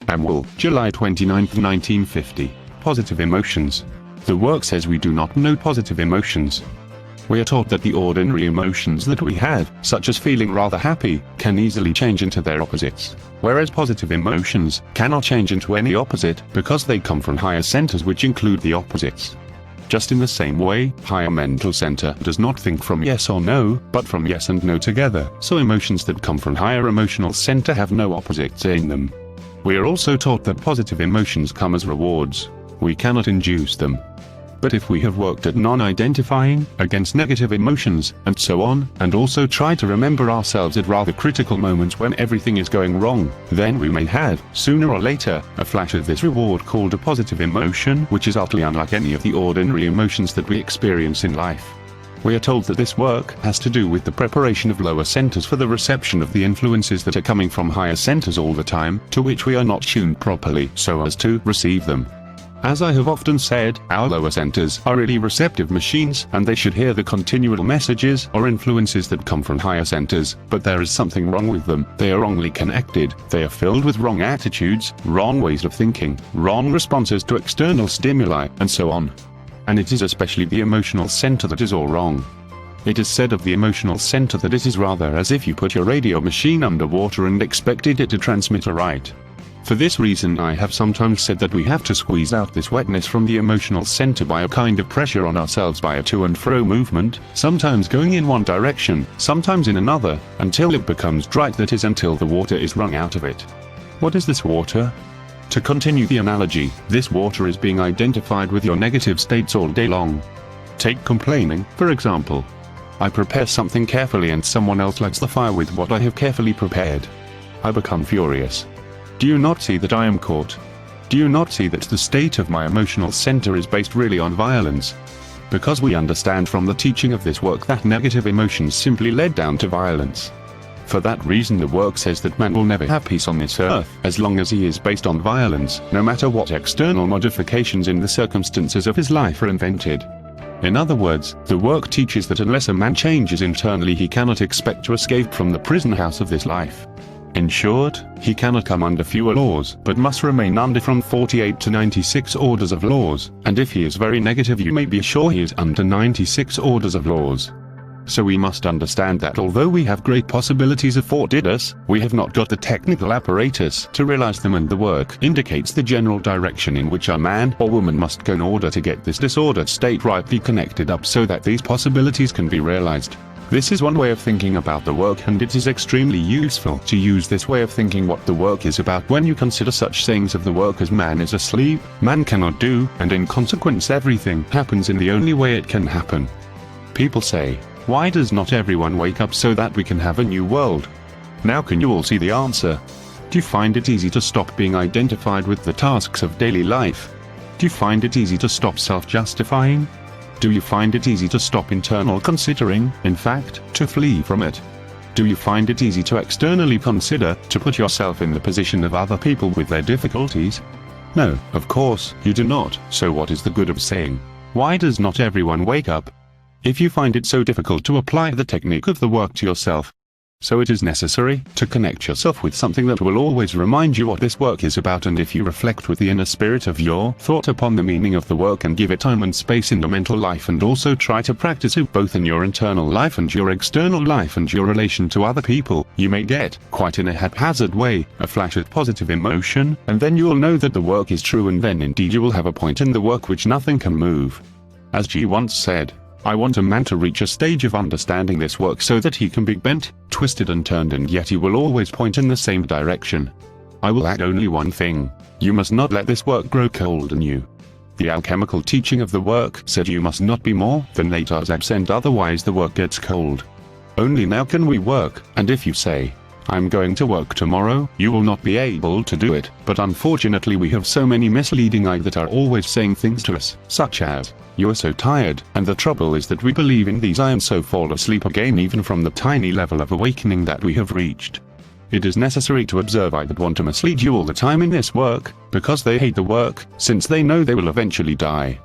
Amwell, July 29, 1950. Positive emotions. The work says we do not know positive emotions. We are taught that the ordinary emotions that we have, such as feeling rather happy, can easily change into their opposites, whereas positive emotions cannot change into any opposite because they come from higher centers which include the opposites. Just in the same way, higher mental center does not think from yes or no, but from yes and no together, so emotions that come from higher emotional center have no opposites in them. We are also taught that positive emotions come as rewards. We cannot induce them. But if we have worked at non-identifying against negative emotions, and so on, and also try to remember ourselves at rather critical moments when everything is going wrong, then we may have, sooner or later, a flash of this reward called a positive emotion, which is utterly unlike any of the ordinary emotions that we experience in life. We are told that this work has to do with the preparation of lower centers for the reception of the influences that are coming from higher centers all the time, to which we are not tuned properly so as to receive them. As I have often said, our lower centers are really receptive machines, and they should hear the continual messages or influences that come from higher centers, but there is something wrong with them. They are wrongly connected, they are filled with wrong attitudes, wrong ways of thinking, wrong responses to external stimuli, and so on. And it is especially the emotional center that is all wrong. It is said of the emotional center that it is rather as if you put your radio machine underwater and expected it to transmit aright. For this reason I have sometimes said that we have to squeeze out this wetness from the emotional center by a kind of pressure on ourselves by a to and fro movement, sometimes going in one direction, sometimes in another, until it becomes dry, that is until the water is wrung out of it. What is this water? To continue the analogy, this water is being identified with your negative states all day long. Take complaining, for example. I prepare something carefully and someone else lights the fire with what I have carefully prepared. I become furious. Do you not see that I am caught? Do you not see that the state of my emotional center is based really on violence? Because we understand from the teaching of this work that negative emotions simply led down to violence. For that reason the work says that man will never have peace on this earth as long as he is based on violence, no matter what external modifications in the circumstances of his life are invented. In other words, the work teaches that unless a man changes internally he cannot expect to escape from the prison house of this life. In short, he cannot come under fewer laws, but must remain under from 48 to 96 orders of laws, and if he is very negative you may be sure he is under 96 orders of laws. So we must understand that although we have great possibilities afforded us, we have not got the technical apparatus to realize them, and the work indicates the general direction in which a man or woman must go in order to get this disordered state rightly connected up so that these possibilities can be realized. This is one way of thinking about the work, and it is extremely useful to use this way of thinking what the work is about when you consider such sayings of the work as man is asleep, man cannot do, and in consequence everything happens in the only way it can happen. People say, why does not everyone wake up so that we can have a new world? Now can you all see the answer? Do you find it easy to stop being identified with the tasks of daily life? Do you find it easy to stop self-justifying? Do you find it easy to stop internal considering, in fact, to flee from it? Do you find it easy to externally consider, to put yourself in the position of other people with their difficulties? No, of course, you do not, so what is the good of saying, why does not everyone wake up? If you find it so difficult to apply the technique of the work to yourself, so it is necessary to connect yourself with something that will always remind you what this work is about, and if you reflect with the inner spirit of your thought upon the meaning of the work and give it time and space in your mental life, and also try to practice it both in your internal life and your external life and your relation to other people, you may get, quite in a haphazard way, a flash of positive emotion, and then you will know that the work is true, and then indeed you will have a point in the work which nothing can move. As G once said, I want a man to reach a stage of understanding this work so that he can be bent, twisted and turned, and yet he will always point in the same direction. I will add only one thing. You must not let this work grow cold in you. The alchemical teaching of the work said you must not be more than 8 hours absent, otherwise the work gets cold. Only now can we work, and if you say, I'm going to work tomorrow, you will not be able to do it, but unfortunately we have so many misleading eyes that are always saying things to us, such as, you are so tired, and the trouble is that we believe in these and so fall asleep again even from the tiny level of awakening that we have reached. It is necessary to observe I that want to mislead you all the time in this work, because they hate the work, since they know they will eventually die.